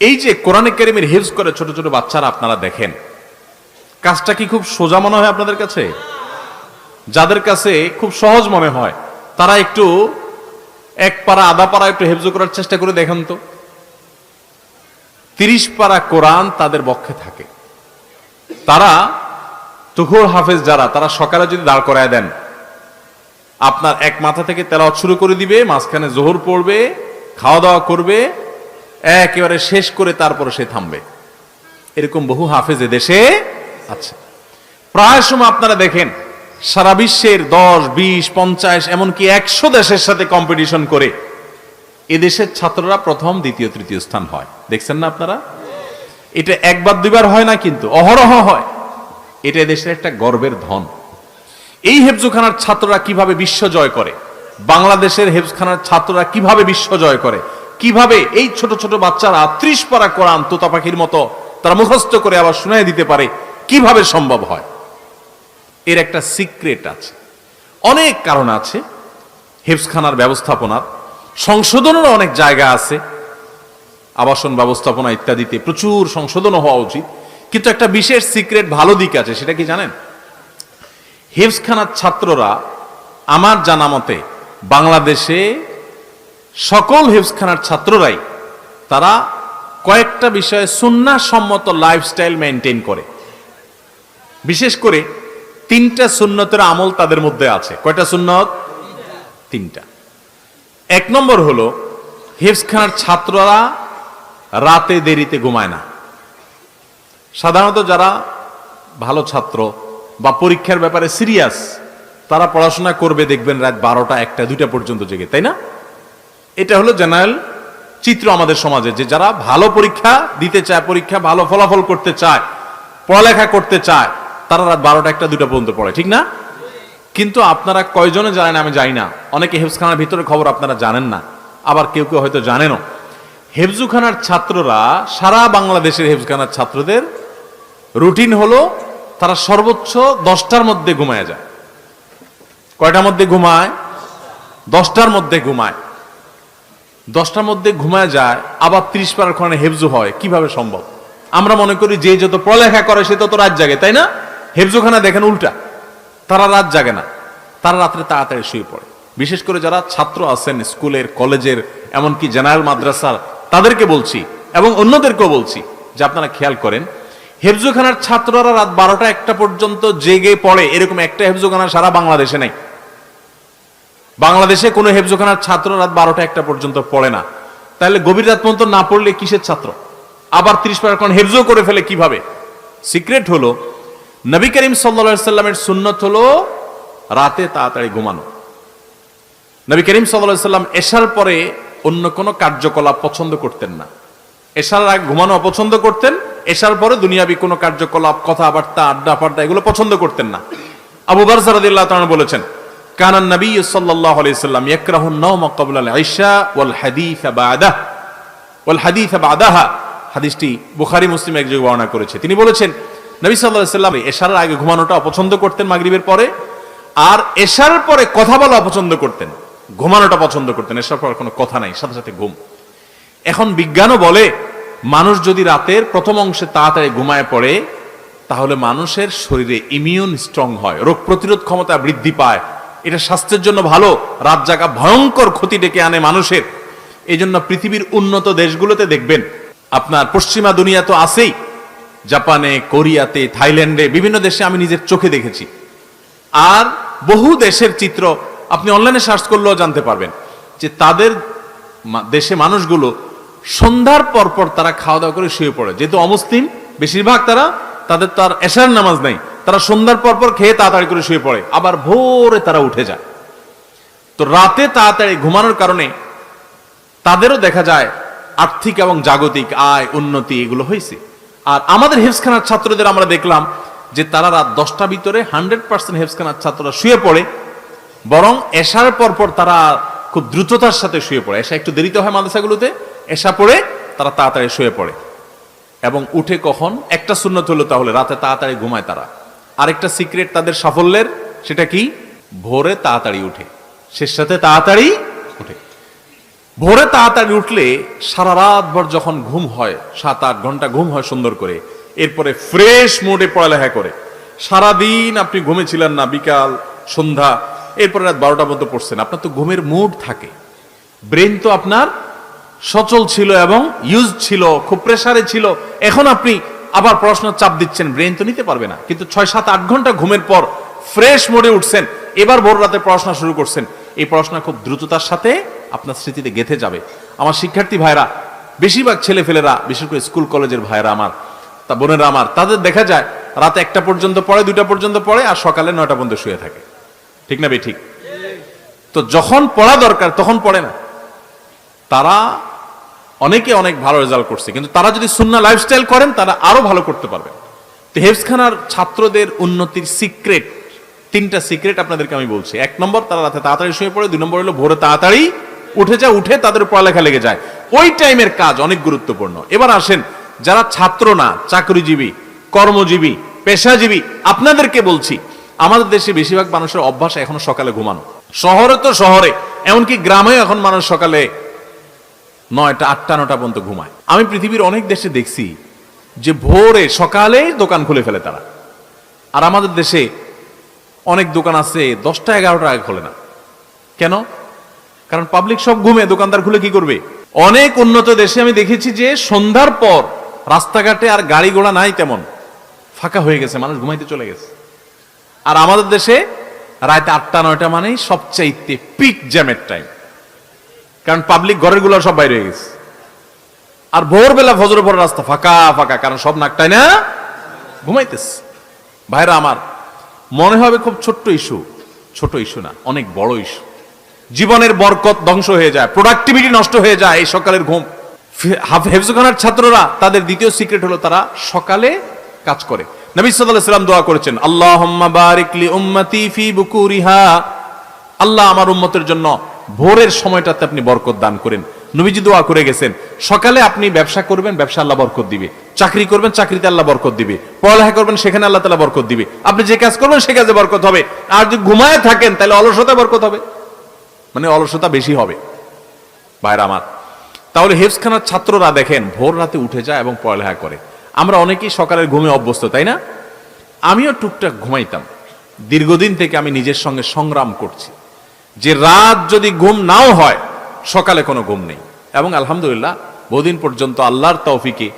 এই যে কোরআনে কারীমের হিফজ করে ছোট ছোট বাচ্চারা, আপনারা দেখেন কাজটা কি খুব সোজা মনে হয় আপনাদের কাছে? যাদের কাছে খুব সহজ মনে হয় তারা একটু এক পারা আধা পারা একটু হিফজ করার চেষ্টা করে দেখেন তো। 30 পারা কোরআন তাদের বক্ষে থাকে। তারা তুখোর হাফেজ যারা, তারা সকালে যদি দাঁড় করায় দেন, আপনার এক মাথা থেকে তেলাওয়াত শুরু করে দিবে, মাঝখানে জোহর পড়বে, খাওয়া দাওয়া করবে, একেবারে শেষ করে তারপরে সে থামবে। এরকম বহু হাফেজ দেশে আছে। প্রায় সময় আপনারা দেখেন সারা বিশ্বের 10, 20, 50 এমনকি 100 দেশের সাথে কম্পিটিশন করে এদেশের ছাত্ররা প্রথম, দ্বিতীয়, তৃতীয় স্থান হয়। দেখছেন না আপনারা? এটা একবার দুইবার হয় না, কিন্তু অহরহ হয়। এটা এদেশের একটা গর্বের ধন। এই হেফজখানার ছাত্ররা কিভাবে বিশ্ব জয় করে, বাংলাদেশের হেফজখানার ছাত্ররা কিভাবে বিশ্ব জয় করে, কিভাবে এই ছোট ছোট বাচ্চারা 30 পারা কোরআন তোতা পাখির মতো তারা মুখস্থ করে আবার শুনাই দিতে পারে, কিভাবে সম্ভব হয়? এর একটা সিক্রেট আছে, অনেক কারণ আছে। হেফজখানার ব্যবস্থাপনার সংশোধনের অনেক জায়গা আছে, আবাসন ব্যবস্থাপনা ইত্যাদিতে প্রচুর সংশোধন হওয়া উচিত। কিন্তু একটা বিশেষ সিক্রেট ভালো দিক আছে, সেটা কি জানেন? হেফজখানার ছাত্ররা আমার জানা মতে বাংলাদেশে সকল হেফজখানার ছাত্ররাই তারা কয়েকটা বিষয়ে সুন্নাহ সম্মত লাইফস্টাইল মেনটেন করে। বিশেষ করে 3টা সুন্নতের আমল তাদের মধ্যে আছে। কয়টা সুন্নত? 3টা। 1 নম্বর হলো হেফজখানার ছাত্ররা রাতে দেরিতে ঘুমায় না। সাধারণত যারা ভালো ছাত্র বা পরীক্ষার ব্যাপারে সিরিয়াস, তারা পড়াশোনা করবে দেখবেন রাত 12টা, 1টা, 2টা পর্যন্ত জেগে, তাই না? এটা হলো জেনারেল চিত্র আমাদের সমাজে, যে যারা ভালো পরীক্ষা দিতে চায়, পরীক্ষা ভালো ফলাফল করতে চায়, পড়ালেখা করতে চায়, তারা রাত 12টা, 1টা, 2টা পর্যন্ত পড়ে, ঠিক না? কিন্তু আপনারা কয়জনে জানেন আমি জানি না, অনেকে হেফজখানার ভিতরে খবর আপনারা জানেন না, আবার কেউ কেউ হয়তো জানেনও। হেফজখানার ছাত্ররা, সারা বাংলাদেশের হেফজখানার ছাত্রদের রুটিন হলো তারা সর্বোচ্চ 10টার মধ্যে ঘুমায় যায়। কয়টার মধ্যে ঘুমায়? 10টার মধ্যে ঘুমায়। 10টার মধ্যে ঘুমায় যায়, আবার 30 পারার কোরআনে হেফজ হয়। কিভাবে সম্ভব? আমরা মনে করি যে যত পড়ালেখা করে সে তত রাত জাগে, তাই না? হেফজখানা দেখেন উল্টা, তারা রাত জাগে না, তারা রাত্রে তাড়াতাড়ি শুয়ে পড়ে। বিশেষ করে যারা ছাত্র আছেন স্কুলের, কলেজের, এমনকি জেনারেল মাদ্রাসার, তাদেরকে বলছি এবং অন্যদেরকেও বলছি যে আপনারা খেয়াল করেন, হেফজখানার ছাত্ররা রাত 12টা, 1টা পর্যন্ত জেগে পড়ে, এরকম একটা হেফজখানা সারা বাংলাদেশে নাই। বাংলাদেশে কোনো হেফজখানার ছাত্র রাত 12টা, 1টা পর্যন্ত পড়ে না। তাহলে গভীর রাত পর্যন্ত না পড়লে কিসের ছাত্র? আবার 30 পারা কোরআন হেফজ করে ফেলে কিভাবে? সিক্রেট হলো, নবী করিম সাল্লাল্লাহু আলাইহি সাল্লামের সুন্নত হলো রাতে তাড়াতাড়ি ঘুমানো। নবী করিম সাল্লাল্লাহু আলাইহি সাল্লাম এশার পরে অন্য কোনো কার্যকলাপ পছন্দ করতেন না। এশার আগে ঘুমানো অপছন্দ করতেন, এশার পরে দুনিয়াবি কোনো কার্যকলাপ, কথাবার্তা, আড্ডা ফাড্ডা এগুলো পছন্দ করতেন না। আবু বারজা রাদিয়াল্লাহু তাআলা বলেছেন, কানান নবী সাল্লাল্লাহু আলাইহি সাল্লাম ইয়াকরাহুন নাওমা ক্বাবলা আল ইশা ওয়াল হাদিস বাদাহা। হাদিসটি বুখারী মুসলিম এক জায়গায় বর্ণনা করেছে। তিনি বলেছেন নবী সাল্লাল্লাহু আলাইহি সাল্লাম এশার আগে ঘুমানোটা অপছন্দ করতেন মাগরিবের পরে, আর এশার পরে কথা বলা অপছন্দ করতেন, ঘুমানোটা পছন্দ করতেন। এশার পর কোনো কথা নাই, সাথে সাথে ঘুম। এখন বিজ্ঞানও বলে মানুষ যদি রাতের প্রথম অংশে তাড়াতাড়ি ঘুমায় পড়ে, তাহলে মানুষের শরীরে ইমিউন স্ট্রং হয়, রোগ প্রতিরোধ ক্ষমতা বৃদ্ধি পায়। এটা স্বাস্থ্যের জন্য ভালো। রাত জাগা ভয়ঙ্কর ক্ষতি ডেকে আনে মানুষের। এই জন্য পৃথিবীর উন্নত দেশগুলোতে দেখবেন, আপনার পশ্চিমা দুনিয়া তো আছেই, জাপানে, কোরিয়াতে, থাইল্যান্ডে, বিভিন্ন দেশে আমি নিজের চোখে দেখেছি। আর বহু দেশের চিত্র আপনি অনলাইনে সার্চ করলেও জানতে পারবেন যে তাদের দেশে মানুষগুলো সন্ধ্যার পরপর তারা খাওয়া দাওয়া করে শুয়ে পড়ে। যেহেতু অমুসলিম বেশিরভাগ, তাদের তো আর এশার নামাজ নাই, তারা সন্ধ্যার পরপর খেয়ে তাড়াতাড়ি করে শুয়ে পড়ে, আবার ভোরে তারা উঠে যায়। তো রাতে তাড়াতাড়ি ঘুমানোর কারণে তাদেরও দেখা যায় আর্থিক এবং জাগতিক আয় উন্নতি এগুলো হয়েছে। আর আমাদের হেফজখানার ছাত্রদের আমরা দেখলাম যে তারা রাত 10টা ভিতরে 100% হেফজখানার ছাত্ররা শুয়ে পড়ে, বরং এশার পরপর তারা খুব দ্রুততার সাথে শুয়ে পড়ে। এশা একটু দেরিতে হয় মাদ্রাসাগুলোতে, এশা পড়ে তারা তাড়াতাড়ি শুয়ে পড়ে এবং উঠে কখন? একটা সুন্নত হলো তাহলে রাতে তাড়াতাড়ি ঘুমায় তারা। আরেকটা সিক্রেট তাদের সাফল্যের, সেটা কি? ভোরে তাড়াতাড়ি উঠে, শেষ সাথে তাড়াতাড়ি উঠে। ভোরে তাড়াতাড়ি উঠলে সারা রাত ভর যখন ঘুম হয়, 7-8 ঘন্টা ঘুম হয় সুন্দর করে, এরপরে ফ্রেশ মুডে পড়ালেখা করে। সারাদিন আপনি ঘুমেছিলেন না, বিকাল সন্ধ্যা, এরপরে রাত 12টা পর্যন্ত পড়ছেন, আপনার তো ঘুমের মুড থাকে। ব্রেন তো আপনার সচল ছিল এবং ইউজ ছিল, খুব প্রেসারে ছিল। এখন আপনি আবার পড়াশোনার চাপ দিচ্ছেন, ব্রেন তো নিতে পারবে না। কিন্তু 6-7-8 ঘন্টা ঘুমের পর ফ্রেশ মোডে উঠছেন, এবার ভোর রাতে পড়াশোনা শুরু করছেন। এই পড়াশোনা খুব দ্রুততার সাথে আপনার স্মৃতিতে গেঁথে যাবে। আমার শিক্ষার্থী ভাইরা, বেশিরভাগ ছেলে ফেলেরা, বিশেষ করে স্কুল কলেজের ভাইরা আমার, তা বোনেরা আমার, তাদের দেখা যায় রাতে 1টা পর্যন্ত পড়ে, 2টা পর্যন্ত পড়ে, আর সকালে 9টা পর্যন্ত শুয়ে থাকে। ঠিক না ভাই? ঠিক। তো যখন পড়া দরকার তখন পড়ে না। তারা অনেকে অনেক ভালো রেজাল্ট করছে, কিন্তু তারা যদি সুন্নাহ লাইফস্টাইল করেন তারা আরো ভালো করতে পারবেন। তো হেফজখানার ছাত্রদের উন্নতির সিক্রেট, 3টা সিক্রেট আপনাদেরকে আমি বলছি। 1 নম্বর, তারা রাতে তাড়াতাড়ি শুয়ে পড়ে। 2 নম্বর হলো ভোরে তাড়াতাড়ি উঠে যায়, উঠে তাদের পড়ালেখা লেগে যায়। ওই টাইমের কাজ অনেক গুরুত্বপূর্ণ। এবার আসেন, যারা ছাত্র না, চাকরিজীবী, কর্মজীবী, পেশাজীবী, আপনাদেরকে বলছি, আমাদের দেশে বেশিরভাগ মানুষের অভ্যাস এখনো সকালে ঘুমানো। শহরে তো শহরে, এমনকি গ্রামেও এখন মানুষ সকালে 9টা, 8টা, 9টা পর্যন্ত ঘুমায়। আমি পৃথিবীর অনেক দেশে দেখছি যে ভোরে সকালে দোকান খুলে ফেলে তারা। আর আমাদের দেশে অনেক দোকান আছে 10টা, 11টা আগে খোলে না। কেন? কারণ পাবলিক সব ঘুমে, দোকানদার খুলে কি করবে? অনেক উন্নত দেশে আমি দেখেছি যে সন্ধ্যার পর রাস্তাঘাটে আর গাড়ি ঘোড়া নাই, তেমন ফাঁকা হয়ে গেছে, মানুষ ঘুমাইতে চলে গেছে। আর আমাদের দেশে রাত 8টা, 9টা মানেই সবচাইতে পিক জ্যামের টাইম, কারণ পাবলিক ঘরের গুলো সব বাইরে হয়ে গেছে। আর ভোরবেলা ফজরের পর রাস্তা ফাঁকা ফাঁকা, কারণ সব নাকটাই না ঘুমাইতেছে। ভাইরা আমার, মনে হবে খুব ছোট্ট ইস্যু, ছোট ইস্যু না, অনেক বড় ইস্যু। জীবনের বরকত ধ্বংস হয়ে যায়, প্রোডাক্টিভিটি নষ্ট হয়ে যায় এই সকালের ঘুম। হেফজখানার ছাত্ররা, তাদের দ্বিতীয় সিক্রেট হলো তারা সকালে কাজ করে। নবী সাল্লাল্লাহু আলাইহি ওয়াসাল্লাম দোয়া করেছেন, আল্লাহুম্মা বারিক লি উম্মতি ফি বুকুরিহা, আল্লাহ আমার উম্মতের জন্য ভোরের সময়টাতে আপনি বরকত দান করেন। নবীজি দোয়া করে গেছেন, সকালে আপনি ব্যবসা করবেন, ব্যবসা আল্লাহ বরকত দিবে। চাকরি করবেন, চাকরিতে আল্লাহ বরকত দিবে। পড়ালেখা করবেন, সেখানে আল্লাহ তাআলা বরকত দিবে। আপনি যে কাজ করবেন সে কাজে বরকত হবে। আর যদি ঘুমায় থাকেন তাহলে অলসতা বরকত হবে, মানে অলসতা বেশি হবে। ভাইরা আমার, তাহলে হেফজখানার ছাত্ররা দেখেন ভোর রাতে উঠে যায় এবং পড়ালেখা করে। আমরা অনেকেই সকালের ঘুমে অভ্যস্ত, তাই না? আমিও টুকটাক ঘুমাইতাম। দীর্ঘদিন থেকে আমি নিজের সঙ্গে সংগ্রাম করছি যে রাত যদি ঘুম নাও হয়, সকালে কোনো ঘুম নেই। এবং আলহামদুলিল্লাহ বহুদিন পর্যন্ত আল্লাহর তৌফিকে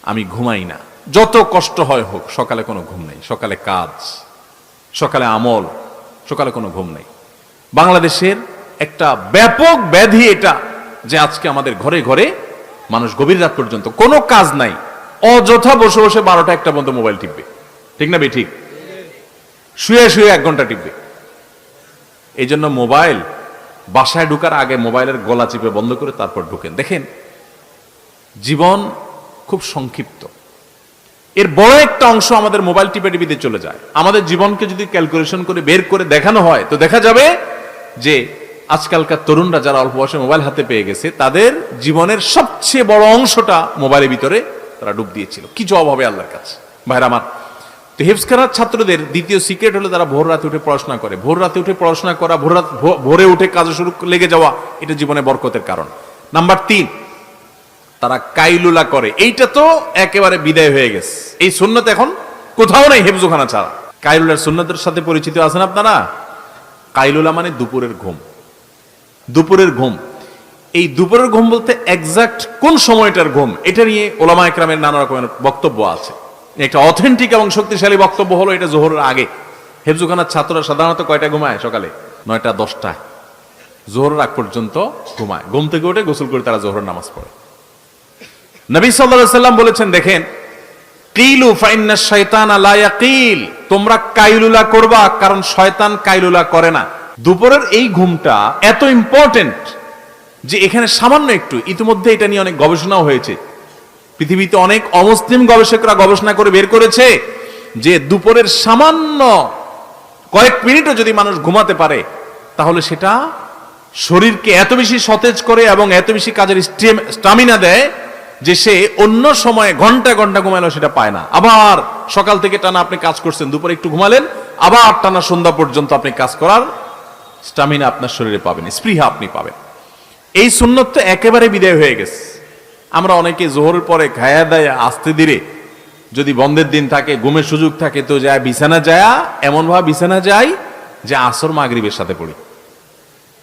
আমি ঘুমাই না। যত কষ্ট হয় হোক, সকালে কোনো ঘুম নেই। সকালে কাজ, সকালে আমল, সকালে কোনো ঘুম নেই। বাংলাদেশের একটা ব্যাপক ব্যাধি এটা, যে আজকে আমাদের ঘরে ঘরে মানুষ গভীর রাত পর্যন্ত কোনো কাজ নাই, অযথা বসে বসে 12টা, 1টা পর্যন্ত মোবাইল টিপবে। ঠিক না বে? ঠিক। শুয়ে শুয়ে 1 ঘন্টা টিপবে। এই জন্য মোবাইল, বাসায় ঢুকার আগে মোবাইলের গলা চিপে বন্ধ করে তারপর ঢুকেন। দেখেন, জীবন খুব সংক্ষিপ্ত, এর বড় একটা অংশ আমাদের মোবাইল টিপে টিপিতে চলে যায়। আমাদের জীবনকে যদি ক্যালকুলেশন করে বের করে দেখানো হয়, তো দেখা যাবে যে আজকালকার তরুণরা যারা অল্প বয়সে মোবাইল হাতে পেয়ে গেছে, তাদের জীবনের সবচেয়ে বড় অংশটা মোবাইলের ভিতরে তারা ডুব দিয়েছিল। কি জবাব হবে আল্লাহর কাছে? ভাইরা আমার, তো হেফজখানার ছাত্রদের দ্বিতীয় সিক্রেট হলো তারা ভোর রাতে উঠে পড়াশোনা করে। ভোর রাতে উঠে পড়াশোনা করা, ভোরে উঠে কাজে শুরু লেগে যাওয়া, এটা জীবনে বরকতের কারণ। নাম্বার 3, তারা কাইলুলা করে। এইটা তো একেবারে বিদায় হয়ে গেছে, এই সুন্নত এখন কোথাও নাই হেফজখানা ছাড়া। কাইলুলার সুন্নতের সাথে পরিচিত আছেন আপনারা? কাইলুলা মানে দুপুরের ঘুম। দুপুরের ঘুম, এই দুপুরের ঘুম বলতে এক্সাক্ট কোন সময়টার ঘুম, এটা নিয়ে ওলামা একরামের নানা রকমের বক্তব্য আছে। একটা অথেন্টিক এবং শক্তিশালী বক্তব্য হলো এটা জোহরের আগে। হেফজখানার ছাত্ররা সাধারণত কয়টা ঘুমায়? সকালে 9টা, 10টা, জোহরের আগ পর্যন্ত ঘুমায়। ঘুম থেকে উঠে গোসল করে তারা জোহরের নামাজ পড়ে। নবী সাল্লাল্লাহু আলাইহি ওয়াসাল্লাম বলেছেন, দেখেন, কিলু ফাইন্না শাইতানা লা ইয়াকিল, তোমরা কাইলুলা করবা, কারণ শয়তান কাইলুলা করে না। দুপুরের এই ঘুমটা এত ইম্পর্টেন্ট যে এখানে সামান্য একটু, ইতিমধ্যে এটা নিয়ে অনেক গবেষণাও হয়েছে। পৃথিবীতে অনেক অমুসলিম গবেষকরা গবেষণা করে বের করেছে যে দুপুরের সামান্য কয়েক মিনিটও যদি মানুষ ঘুমাতে পারে, তাহলে সেটা শরীরকে এত বেশি সতেজ করে এবং এত বেশি কাজের স্টামিনা দেয় যে সে অন্য সময়ে ঘন্টা ঘন্টা ঘুমালেও সেটা পায় না। আবার সকাল থেকে টানা আপনি কাজ করছেন, দুপুরে একটু ঘুমালেন, আবার টানা সন্ধ্যা পর্যন্ত আপনি কাজ করার স্টামিনা আপনার শরীরে পাবেন, স্পৃহা আপনি পাবেন। এই সুন্নত তো একেবারে বিদায় হয়ে গেছে। আমরা অনেকে জোহরের পরে খায়া দায়া আস্তে ধীরে যদি বন্ধের দিন থাকে, ঘুমের সুযোগ থাকে, তো যায় বিছানা যায়, এমন ভাবে বিছানা যায় যে আসর মাগরিবের সাথে পড়ি।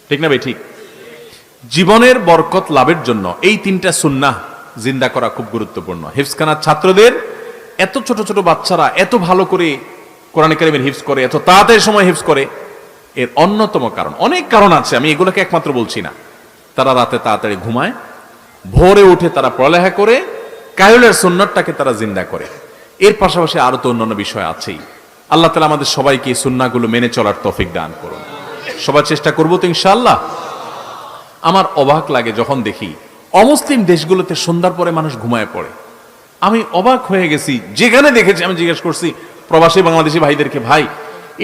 ঠিক না ভাই? ঠিক। জীবনের বরকত লাভের জন্য এই তিনটা সুন্নাহ জিন্দা করা খুব গুরুত্বপূর্ণ। হিফজখানার ছাত্রদের, এত ছোট ছোট বাচ্চারা এত ভালো করে কোরআন কারীমের হিফজ করে, এত তাড়াতাড়ি সময় হিফজ করে, এর অন্যতম কারণ, অনেক কারণ আছে, আমি এগুলোকে একমাত্র বলছি না। তারা রাতে তাড়াতাড়ি ঘুমায়, ভোরে উঠে তারা পড়ালেখা করে, কায়লের সুন্নাতটাকে তারা জিন্দা করে। এর পাশাপাশি আরো তো অন্যান্য বিষয় আছেই। আল্লাহ তাআলা আমাদের সবাইকে এই সুন্নাহগুলো মেনে চলার তৌফিক দান করুন। সবার চেষ্টা করবো তো ইনশাআল্লাহ। আমার অবাক লাগে যখন দেখি অমুসলিম দেশগুলোতে সন্ধ্যার পরে মানুষ ঘুমায় পড়ে। আমি অবাক হয়ে গেছি, যেখানে দেখেছি আমি জিজ্ঞেস করছি প্রবাসী বাংলাদেশি ভাইদেরকে, ভাই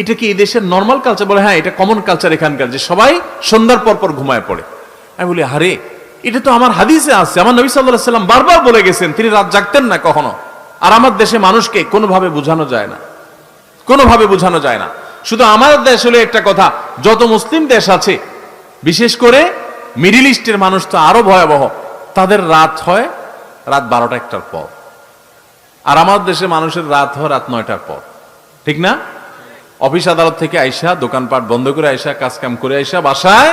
এটা কি এই দেশের নর্মাল কালচার? বলে হ্যাঁ, এটা কমন কালচার এখানকার, যে সবাই সন্ধ্যার পর পর ঘুমায় পড়ে। আমি বলি আরে, এটা তো আমার হাদিসে আছে, আমার নবী সাল্লাল্লাহু আলাইহি সাল্লাম বারবার বলে গেছেন, তিনি রাত জাগতেন না কখনো। আর আমার দেশে মানুষকে কোনোভাবে বোঝানো যায় না, কোনোভাবে বোঝানো যায় না। শুধু আমার দেশ হলে একটা কথা, যত মুসলিম দেশ আছে, বিশেষ করে মিডিল ইস্টের মানুষ তো আরো ভয়াবহ, তাদের রাত হয় রাত 12টা-1টার পর, আর আমার দেশে মানুষের রাত হয় রাত 9টার পর। ঠিক না? অফিস আদালত থেকে আইসা, দোকানপাট বন্ধ করে আইসা, কাজ কাম করে আইসা বাসায়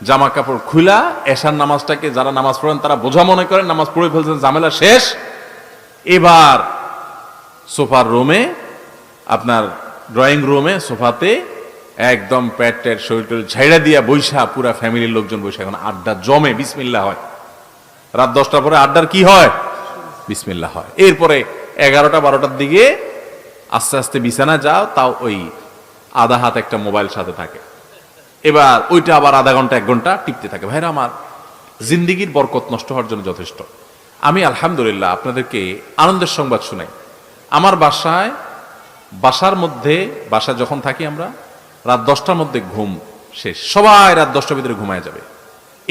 জামা কাপড় খুলা, এশার নামাজটাকে যারা নামাজ পড়েন তারা বোঝা মনে করেন, নামাজ পড়ে ফেলছেন, ঝামেলা শেষ। এবার সোফার রুমে, আপনার ড্রয়িং রুমে সোফাতে একদম প্যাটের শরীর ঝাইড়া দিয়া বৈশা, পুরা ফ্যামিলির লোকজন বৈশা এখন আড্ডা জমে, বিসমিল্লাহ হয়। রাত 10টার পরে আড্ডার কি হয়? বিসমিল্লাহ হয়। এরপরে 11টা-12টার দিকে আস্তে আস্তে বিছানা যাও, তাও ওই আধা হাত একটা মোবাইল সাথে থাকে। এবার ওইটা আবার আধা ঘন্টা 1 ঘন্টা টিপতে থাকে। ভাইরা আমার, জিন্দিগির বরকত নষ্ট হওয়ার জন্য যথেষ্ট। আমি আলহামদুলিল্লাহ আপনাদেরকে আনন্দের সংবাদ শুনাই। আমার বাসার মধ্যে, বাসা যখন থাকি আমরা, রাত 10টার মধ্যে ঘুম শেষ, সবাই রাত 10টার ভিতরে ঘুমায় যাবে।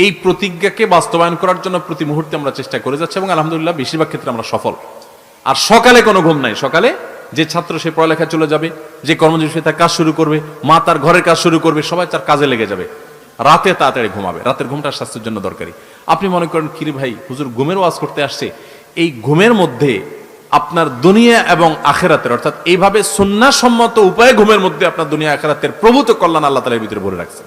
এই প্রতিজ্ঞাকে বাস্তবায়ন করার জন্য প্রতি মুহূর্তে আমরা চেষ্টা করে যাচ্ছি, এবং আলহামদুলিল্লাহ বেশিরভাগ ক্ষেত্রে আমরা সফল। আর সকালে কোনো ঘুম নাই। সকালে যে ছাত্র সে পড়ালেখা চলে যাবে, যে কর্মজীবী সে তার কাজ শুরু করবে, মা তার ঘরের কাজ শুরু করবে, সবাই তার কাজে লেগে যাবে। রাতে তাড়াতাড়ি ঘুমাবে। রাতের ঘুমটা স্বাস্থ্যের জন্য দরকারি। আপনি মনে করেন কিরে ভাই, হুজুর ঘুমের ওয়াজ করতে আসছে, এই ঘুমের মধ্যে আপনার দুনিয়া এবং আখেরাতের, অর্থাৎ এইভাবে সুন্নাহসম্মত উপায়ে ঘুমের মধ্যে আপনার দুনিয়া আখেরাতের প্রভূত কল্যাণ আল্লাহ তাআলা এর ভিতরে ভরে রাখছেন।